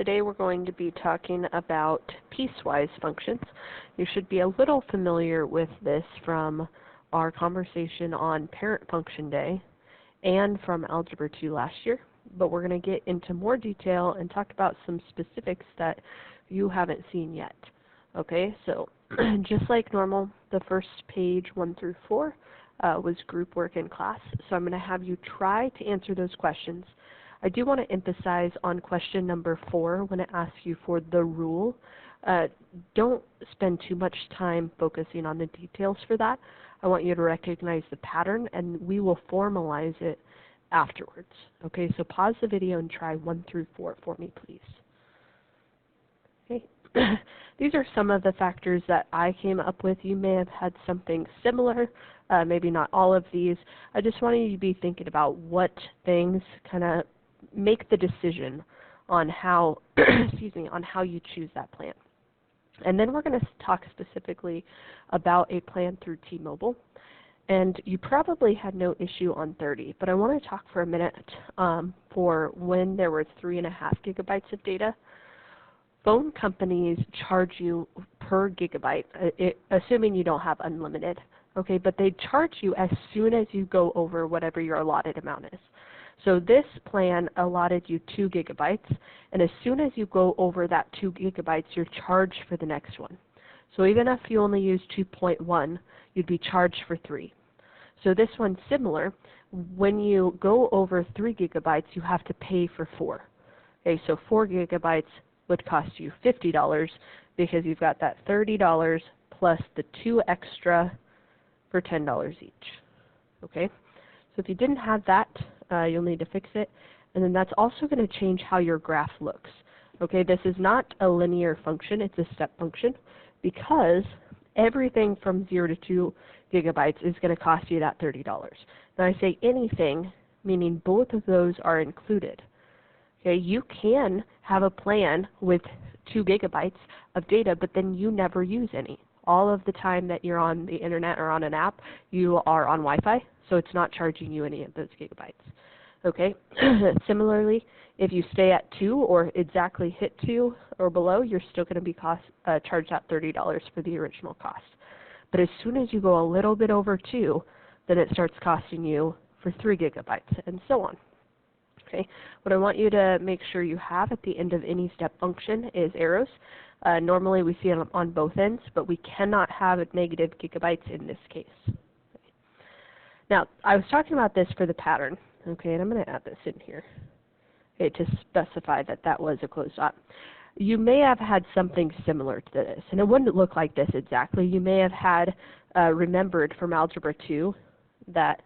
Today we're going to be talking about piecewise functions. You should be a little familiar with this from our conversation on parent function day and from Algebra 2 last year, but we're going to get into more detail and talk about some specifics that you haven't seen yet. Okay, so just like normal, the first page 1 through 4 was group work in class, so I'm going to have you try to answer those questions. I do want to emphasize on question number 4 when it asks you for the rule. Don't spend too much time focusing on the details for that. I want you to recognize the pattern, and we will formalize it afterwards. Okay, so pause the video and try 1 through 4 for me, please. Okay. These are some of the factors that I came up with. You may have had something similar, maybe not all of these. I just wanted you to be thinking about what things kind of make the decision on how, excuse me, on how you choose that plan. And then we're going to talk specifically about a plan through T-Mobile. And you probably had no issue on 30, but I want to talk for a minute for when there were 3.5 gigabytes of data. Phone companies charge you per gigabyte, assuming you don't have unlimited. Okay, but they charge you as soon as you go over whatever your allotted amount is. So this plan allotted you 2 gigabytes, and as soon as you go over that 2 gigabytes, you're charged for the next one. So even if you only use 2.1, you'd be charged for 3. So this one's similar. When you go over 3 gigabytes, you have to pay for 4. Okay, so 4 gigabytes would cost you $50 because you've got that $30 plus the 2 extra for $10 each. Okay, so if you didn't have that, you'll need to fix it, and then that's also going to change how your graph looks. Okay, this is not a linear function, it's a step function, because everything from 0 to 2 gigabytes is going to cost you that $30. Now I say anything, meaning both of those are included. Okay, you can have a plan with 2 gigabytes of data, but then you never use any. All of the time that you're on the internet or on an app, you are on Wi-Fi, so it's not charging you any of those gigabytes. Okay, similarly, if you stay at 2 or exactly hit 2 or below, you're still going to be charged that $30 for the original cost. But as soon as you go a little bit over 2, then it starts costing you for 3 gigabytes, and so on. Okay, what I want you to make sure you have at the end of any step function is arrows. Normally we see it on both ends, but we cannot have negative gigabytes in this case. Okay. Now, I was talking about this for the pattern, okay, and I'm going to add this in here, okay, to specify that that was a closed dot. You may have had something similar to this, and it wouldn't look like this exactly. You may have had remembered from Algebra 2 that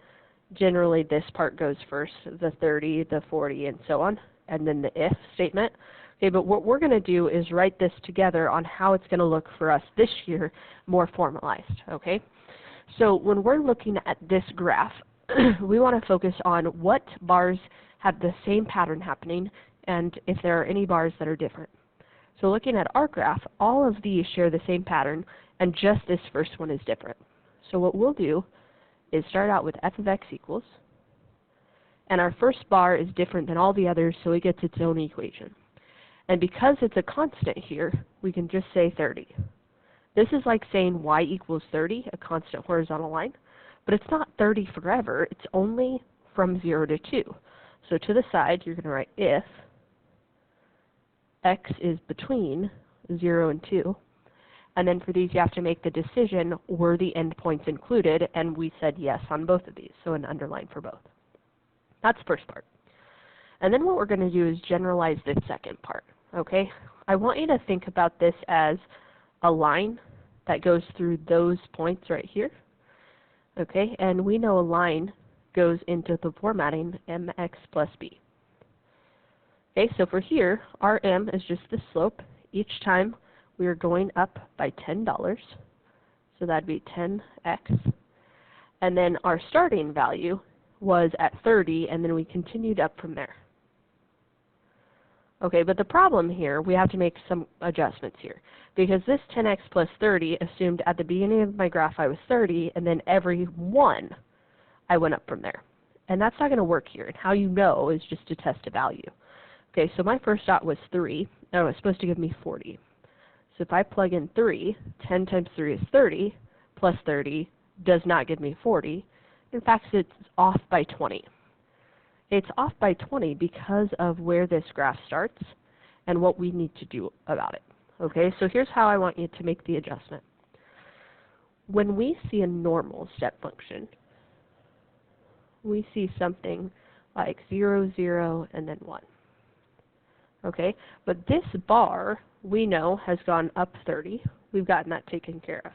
generally this part goes first, the 30, the 40, and so on, and then the if statement. Okay, but what we're going to do is write this together on how it's going to look for us this year more formalized. Okay, so when we're looking at this graph, we want to focus on what bars have the same pattern happening and if there are any bars that are different. So looking at our graph, all of these share the same pattern, and just this first one is different. So what we'll do is start out with f of x equals, and our first bar is different than all the others, so it gets its own equation. And because it's a constant here, we can just say 30. This is like saying y equals 30, a constant horizontal line, but it's not 30 forever, it's only from 0 to 2. So to the side, you're going to write if x is between 0 and 2, and then for these you have to make the decision, were the endpoints included, and we said yes on both of these, so an underline for both. That's the first part. And then what we're going to do is generalize this second part, okay? I want you to think about this as a line that goes through those points right here, okay? And we know a line goes into the formatting mx plus b. Okay, so for here, our m is just the slope. Each time we are going up by $10, so that'd be 10x. And then our starting value was at 30, and then we continued up from there. Okay, but the problem here, we have to make some adjustments here, because this 10x plus 30 assumed at the beginning of my graph I was 30, and then every 1 I went up from there. And that's not going to work here, and how you know is just to test a value. Okay, so my first dot was 3, and it was supposed to give me 40. So if I plug in 3, 10 times 3 is 30, plus 30 does not give me 40. In fact, it's off by 20. It's off by 20 because of where this graph starts and what we need to do about it. Okay, so here's how I want you to make the adjustment. When we see a normal step function, we see something like 0, 0, and then 1. Okay, but this bar, we know, has gone up 30. We've gotten that taken care of.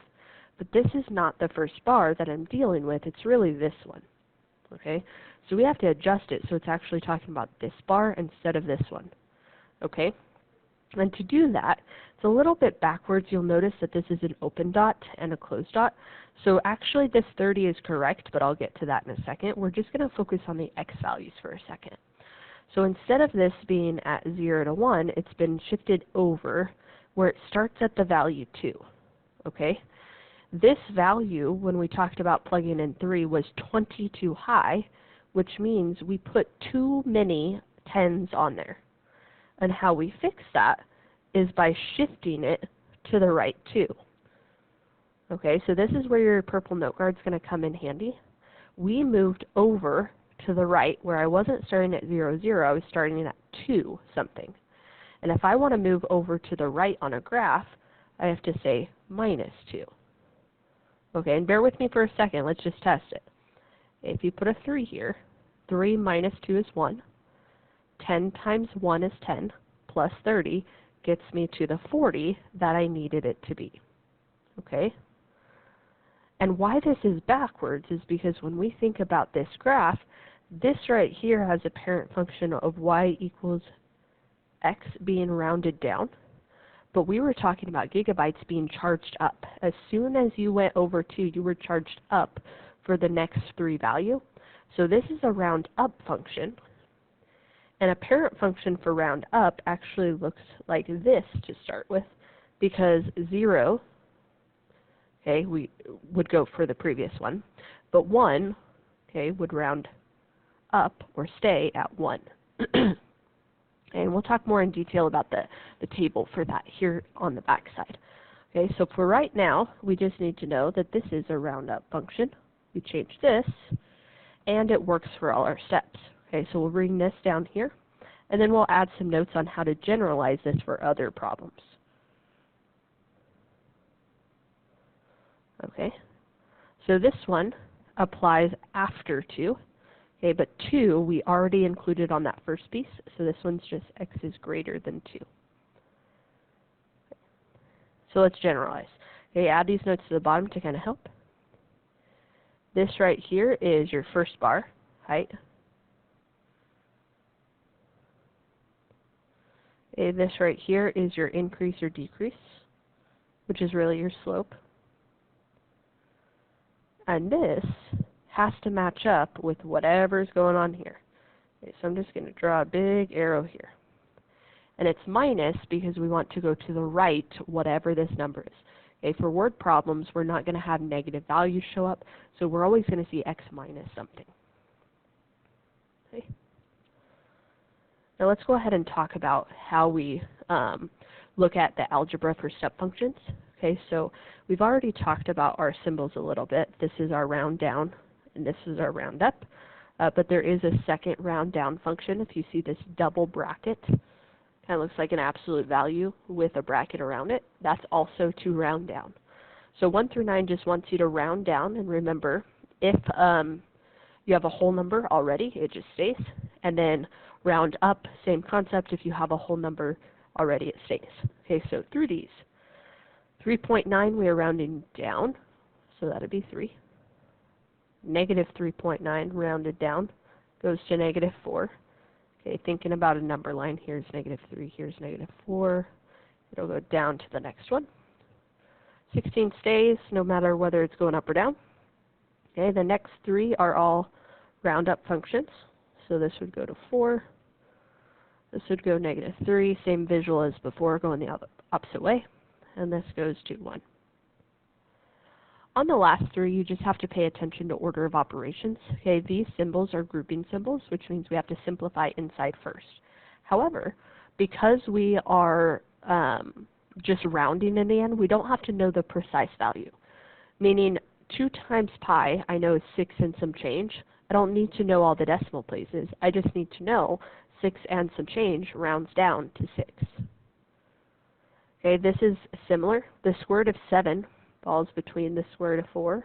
But this is not the first bar that I'm dealing with. It's really this one. Okay, so we have to adjust it so it's actually talking about this bar instead of this one. Okay, and to do that, it's a little bit backwards. You'll notice that this is an open dot and a closed dot. So actually this 30 is correct, but I'll get to that in a second. We're just going to focus on the x values for a second. So instead of this being at 0 to 1, it's been shifted over where it starts at the value 2. Okay? This value, when we talked about plugging in 3, was 20 too high, which means we put too many 10s on there. And how we fix that is by shifting it to the right 2. Okay, so this is where your purple note guard is going to come in handy. We moved over to the right where I wasn't starting at 0, 0, I was starting at 2 something. And if I want to move over to the right on a graph, I have to say minus 2. Okay, and bear with me for a second, let's just test it. If you put a 3 here, 3 minus 2 is 1. 10 times 1 is 10, plus 30 gets me to the 40 that I needed it to be. Okay? And why this is backwards is because when we think about this graph, this right here has a parent function of y equals x being rounded down, but we were talking about gigabytes being charged up. As soon as you went over 2, you were charged up for the next 3 value. So this is a round up function. And a parent function for round up actually looks like this to start with, because 0, okay, we would go for the previous one, but 1, okay, would round up or stay at 1. And we'll talk more in detail about the table for that here on the back side. Okay, so for right now, we just need to know that this is a round up function. We change this, and it works for all our steps. Okay, so we'll bring this down here, and then we'll add some notes on how to generalize this for other problems. Okay, so this one applies after 2, okay, but 2 we already included on that first piece, so this one's just x is greater than 2. So let's generalize. Okay, add these notes to the bottom to kind of help. This right here is your first bar, height. Okay, this right here is your increase or decrease, which is really your slope. And this has to match up with whatever's going on here. Okay, so I'm just going to draw a big arrow here. And it's minus because we want to go to the right, whatever this number is. Okay, for word problems, we're not going to have negative values show up, so we're always going to see x minus something. Okay. Now let's go ahead and talk about how we look at the algebra for step functions. Okay, so we've already talked about our symbols a little bit. This is our round down, and this is our round up. But there is a second round down function. If you see this double bracket, kind of looks like an absolute value with a bracket around it. That's also to round down. So 1 through 9 just wants you to round down, and remember, if you have a whole number already, it just stays. And then round up, same concept. If you have a whole number already, it stays. Okay, so through these. 3.9 we are rounding down, so that would be 3. Negative 3.9 rounded down goes to negative 4. Okay, thinking about a number line, here's negative 3, here's negative 4. It'll go down to the next one. 16 stays, no matter whether it's going up or down. Okay, the next 3 are all round up functions. So this would go to 4. This would go negative 3, same visual as before, going the opposite way. And this goes to 1. On the last 3, you just have to pay attention to order of operations. Okay, these symbols are grouping symbols, which means we have to simplify inside first. However, because we are just rounding in the end, we don't have to know the precise value. Meaning 2 times pi I know is 6 and some change. I don't need to know all the decimal places. I just need to know 6 and some change rounds down to 6. Okay, this is similar. The square root of 7 falls between the square root of 4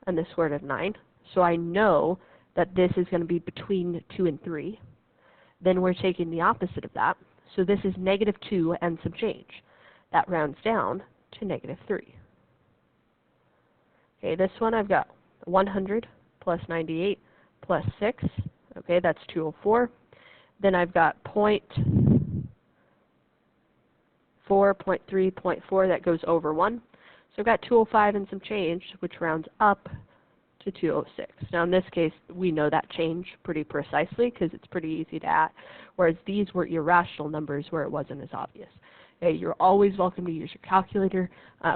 and the square root of 9. So I know that this is going to be between 2 and 3. Then we're taking the opposite of that. So this is negative 2 and some change. That rounds down to negative 3. Okay, this one I've got 100 plus 98 plus 6. Okay, that's 204. Then I've got 0.4, 0.3, 0.4 that goes over 1. So I've got 205 and some change, which rounds up to 206. Now in this case, we know that change pretty precisely because it's pretty easy to add, whereas these were irrational numbers where it wasn't as obvious. Okay, you're always welcome to use your calculator,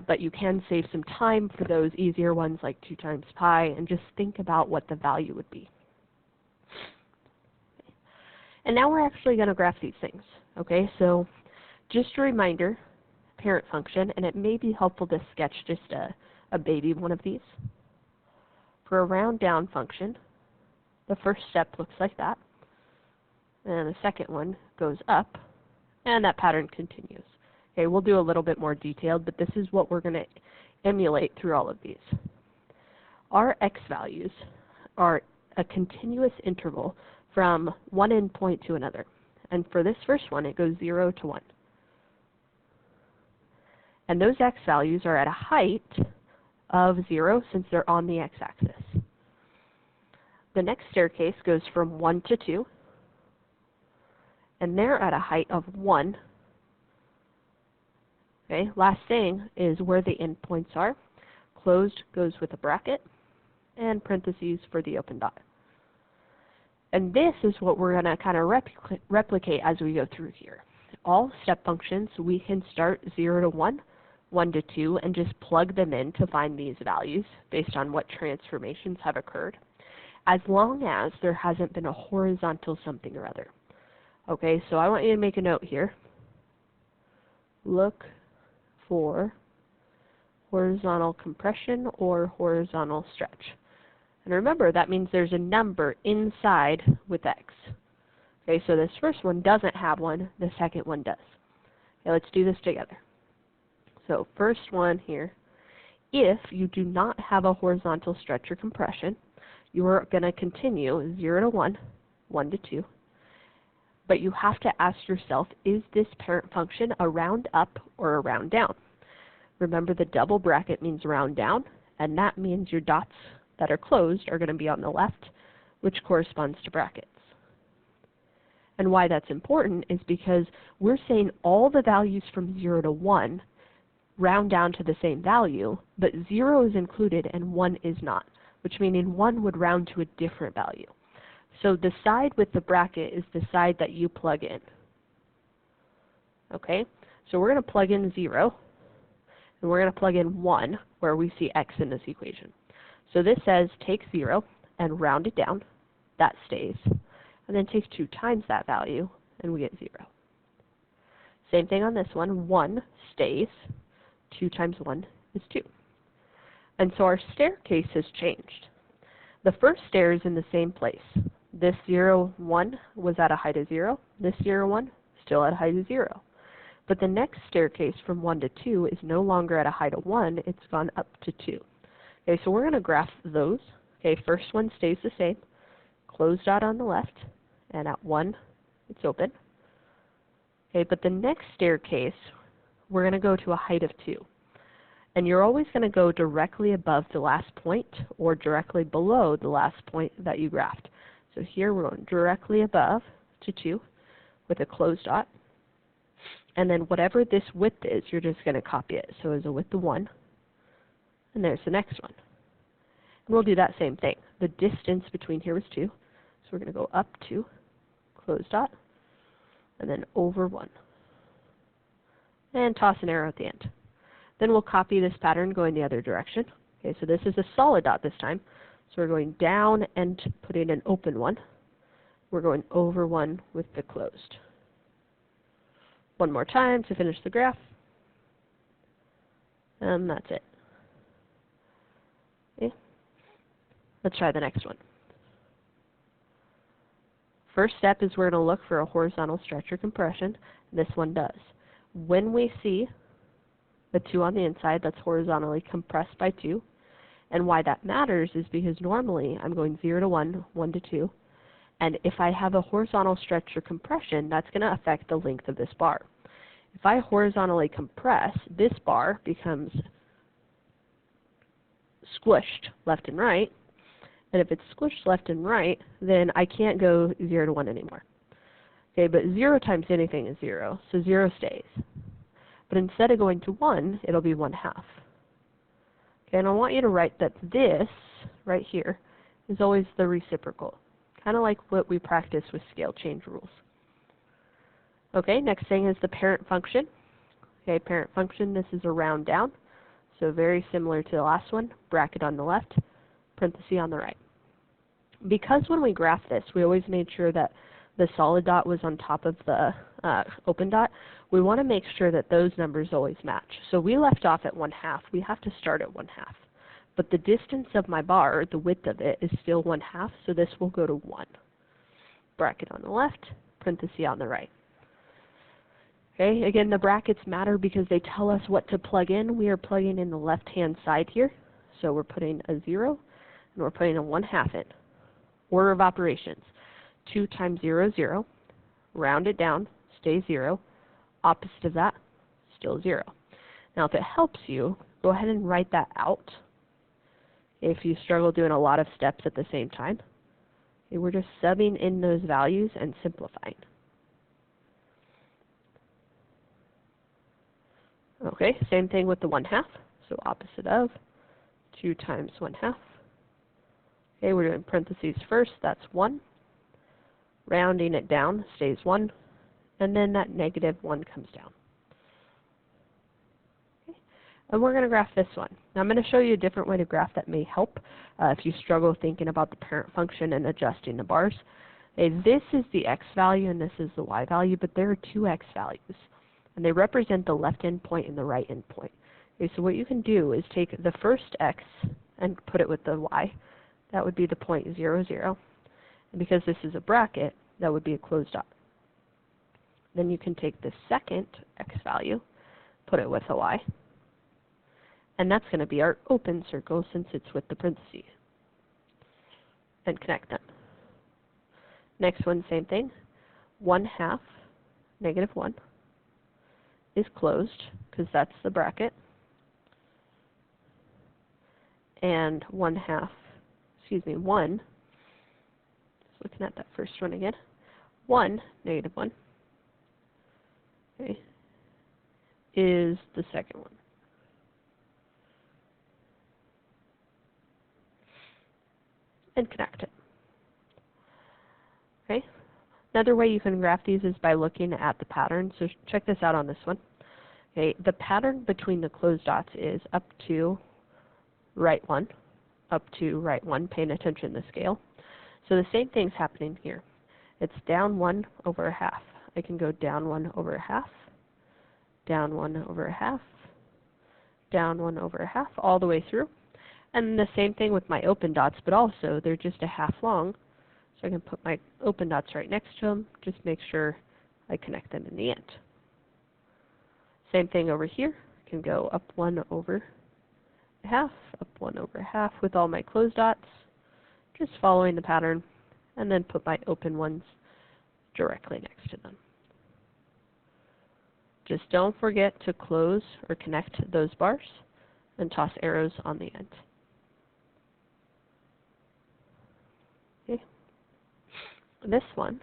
but you can save some time for those easier ones like 2 times pi and just think about what the value would be. And now we're actually going to graph these things. Okay, so just a reminder, parent function, and it may be helpful to sketch just a baby one of these. For a round down function, the first step looks like that, and the second one goes up, and that pattern continues. Okay, we'll do a little bit more detailed, but this is what we're going to emulate through all of these. Our x values are a continuous interval from one endpoint to another. And for this first one, it goes 0 to 1. And those x values are at a height of 0 since they're on the x-axis. The next staircase goes from 1 to 2. And they're at a height of 1. Okay, last thing is where the endpoints are. Closed goes with a bracket, and parentheses for the open dot. And this is what we're going to kind of replicate as we go through here. All step functions, we can start 0 to 1, 1 to 2, and just plug them in to find these values based on what transformations have occurred, as long as there hasn't been a horizontal something or other. Okay, so I want you to make a note here. Look for horizontal compression or horizontal stretch. And remember, that means there's a number inside with x. Okay, so this first one doesn't have one, the second one does. Okay, let's do this together. So first one here, if you do not have a horizontal stretch or compression, you are going to continue 0 to 1, 1 to 2. But you have to ask yourself, is this parent function a round up or a round down? Remember, the double bracket means round down, and that means your dots that are closed are going to be on the left, which corresponds to brackets. And why that's important is because we're saying all the values from 0 to 1 round down to the same value, but 0 is included and 1 is not, which meaning 1 would round to a different value. So the side with the bracket is the side that you plug in. Okay, so we're going to plug in 0, and we're going to plug in 1 where we see x in this equation. So this says take 0 and round it down, that stays, and then take 2 times that value, and we get 0. Same thing on this one, 1 stays, 2 times 1 is 2. And so our staircase has changed. The first stair is in the same place. This 0, 1 was at a height of 0. This 0, 1, still at a height of 0. But the next staircase from 1 to 2 is no longer at a height of 1, it's gone up to 2. Okay, so we're going to graph those. Okay, first one stays the same. Closed dot on the left, and at 1, it's open. Okay, but the next staircase, we're going to go to a height of 2. And you're always going to go directly above the last point or directly below the last point that you graphed. So here we're going directly above to 2 with a closed dot. And then whatever this width is, you're just going to copy it. So as a width of 1, and there's the next one. And we'll do that same thing. The distance between here was 2. So we're going to go up 2, closed dot, and then over 1. And toss an arrow at the end. Then we'll copy this pattern going the other direction. Okay, so this is a solid dot this time. So we're going down and putting an open 1. We're going over 1 with the closed. one more time to finish the graph. And that's it. Okay. Let's try the next one. First step is we're going to look for a horizontal stretch or compression. This one does. When we see the 2 on the inside, that's horizontally compressed by 2. And why that matters is because normally I'm going 0 to 1, 1 to 2. And if I have a horizontal stretch or compression, that's going to affect the length of this bar. If I horizontally compress, this bar becomes squished left and right. And if it's squished left and right, then I can't go 0 to 1 anymore. Okay, but 0 times anything is 0, so 0 stays. But instead of going to 1, it'll be 1/2. Okay, and I want you to write that this, right here, is always the reciprocal. Kind of like what we practice with scale change rules. Okay, next thing is the parent function. Okay, parent function, this is a round down. So very similar to the last one, bracket on the left, parenthesis on the right. Because when we graph this, we always made sure that the solid dot was on top of the open dot, we want to make sure that those numbers always match. So we left off at 1/2. We have to start at 1/2. But the distance of my bar, the width of it, is still 1/2, so this will go to 1. Bracket on the left, parenthesis on the right. Okay, again, the brackets matter because they tell us what to plug in. We are plugging in the left-hand side here. So we're putting a 0, and we're putting a 1/2 in. Order of operations. 2 times 0 is 0. Round it down, stay 0. Opposite of that, still 0. Now if it helps you, go ahead and write that out. If you struggle doing a lot of steps at the same time, okay, we're just subbing in those values and simplifying. Okay, same thing with the 1/2. So opposite of 2 times 1/2. Okay, we're doing parentheses first, that's 1. Rounding it down stays 1, and then that -1 comes down. Okay. And we're going to graph this one. Now I'm going to show you a different way to graph that may help if you struggle thinking about the parent function and adjusting the bars. Okay, this is the x value and this is the y value, but there are 2 x values, and they represent the left endpoint and the right endpoint. Okay, so what you can do is take the first x and put it with the y. That would be the point 0, 0. And because this is a bracket, that would be a closed dot. Then you can take the second x value, put it with a y, and that's going to be our open circle since it's with the parentheses, and connect them. Next one, same thing. 1/2, -1, is closed because that's the bracket, and 1/2, 1, looking at that first one again, 1, -1, okay, is the second one. And connect it. Okay. Another way you can graph these is by looking at the pattern. So check this out on this one. Okay, the pattern between the closed dots is up to right 1, up to right 1, paying attention to the scale. So the same thing's happening here. It's down 1 over 1/2. I can go down 1 over 1/2, down 1 over 1/2, down 1 over 1/2, all the way through. And the same thing with my open dots, but also they're just a 1/2 long. So I can put my open dots right next to them, just make sure I connect them in the end. Same thing over here. I can go up 1 over 1/2, up 1 over 1/2 with all my closed dots, just following the pattern, and then put my open ones directly next to them. Just don't forget to close or connect those bars and toss arrows on the end. Okay. This one,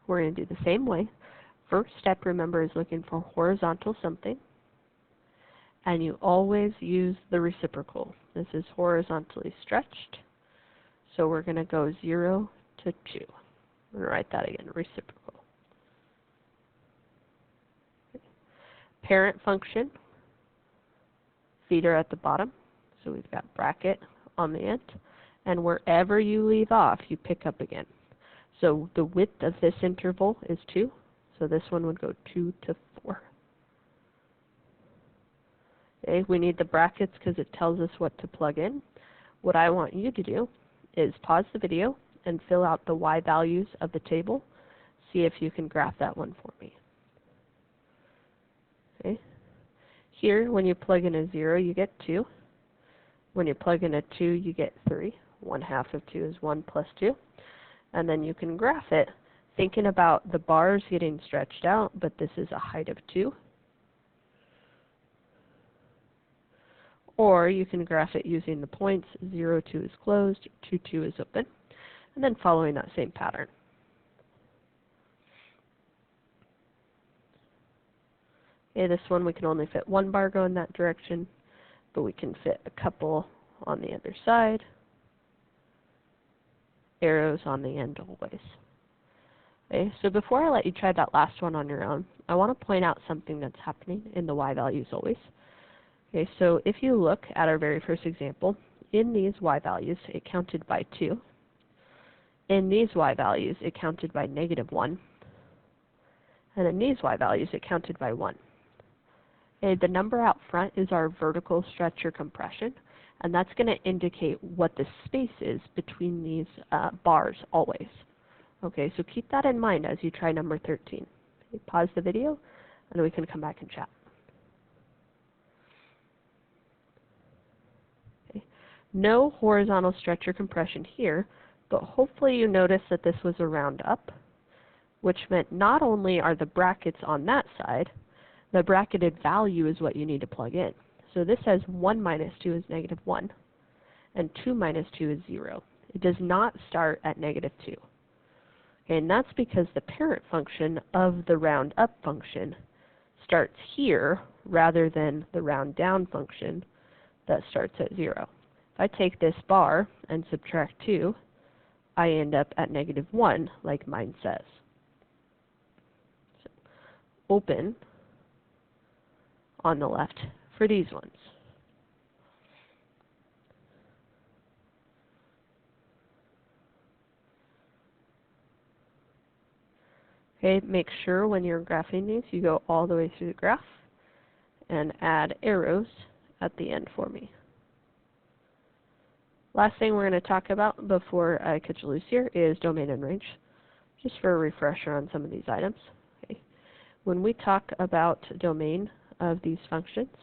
we're going to do the same way. First step, remember, is looking for horizontal something. And you always use the reciprocal. This is horizontally stretched. So we're going to go 0 to 2. I'm going to write that again, reciprocal. Okay. Parent function. Feet are at the bottom. So we've got bracket on the end. And wherever you leave off, you pick up again. So the width of this interval is 2. So this one would go 2 to 4. Okay, we need the brackets because it tells us what to plug in. What I want you to do is pause the video and fill out the y values of the table. See if you can graph that one for me. Okay. Here, when you plug in a 0, you get 2. When you plug in a 2, you get 3. 1/2 of 2 is 1 plus 2. And then you can graph it thinking about the bars getting stretched out, but this is a height of 2. Or you can graph it using the points. 0, 2 is closed, 2, 2 is open. And then following that same pattern. Okay, this one we can only fit one bar going that direction, but we can fit a couple on the other side. Arrows on the end always. Okay, so before I let you try that last one on your own, I want to point out something that's happening in the y values always. Okay, so if you look at our very first example, in these y values it counted by 2. In these y values it counted by -1. And in these y values it counted by 1. Okay, the number out front is our vertical stretch or compression, and that's going to indicate what the space is between these bars always. Okay, so keep that in mind as you try number 13. Okay, pause the video, and we can come back and chat. Okay. No horizontal stretch or compression here, but hopefully you noticed that this was a round up, which meant not only are the brackets on that side, the bracketed value is what you need to plug in. So this says 1 minus 2 is -1, and 2 minus 2 is 0. It does not start at -2. Okay, and that's because the parent function of the round up function starts here rather than the round down function that starts at 0. If I take this bar and subtract 2, I end up at -1 like mine says. So, open on the left for these ones. Okay, make sure when you're graphing these you go all the way through the graph and add arrows at the end for me. Last thing we're going to talk about before I cut you loose here is domain and range, just for a refresher on some of these items. Okay. When we talk about domain of these functions,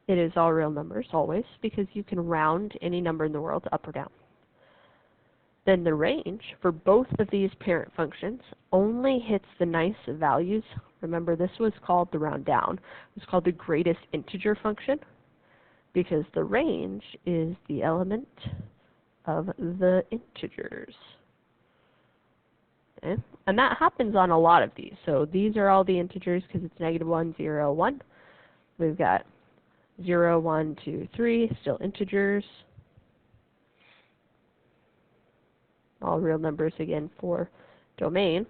it is all real numbers, always, because you can round any number in the world up or down. Then the range for both of these parent functions only hits the nice values. Remember, this was called the round down. It was called the greatest integer function, because the range is the element of the integers. Okay? And that happens on a lot of these. So these are all the integers because it's -1, 0, 1. We've got 0, 1, 2, 3, still integers. All real numbers again for domain.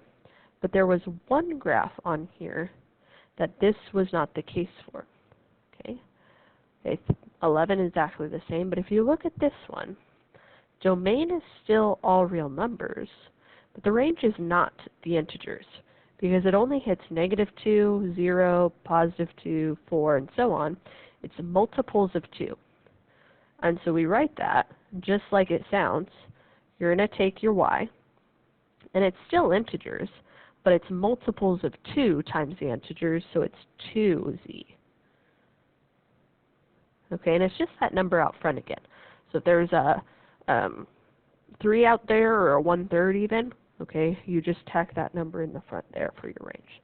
But there was one graph on here that this was not the case for. Okay? 11 is exactly the same, but if you look at this one, domain is still all real numbers, but the range is not the integers, because it only hits -2, 0, +2, 4, and so on. It's multiples of 2. And so we write that just like it sounds. You're going to take your y, and it's still integers, but it's multiples of 2 times the integers, so it's 2z. Okay, and it's just that number out front again. So if there's a 3 out there, or a 1/3 even, okay, you just tack that number in the front there for your range.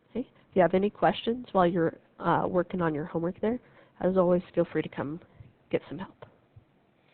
Okay, if you have any questions while you're working on your homework there, as always, feel free to come get some help.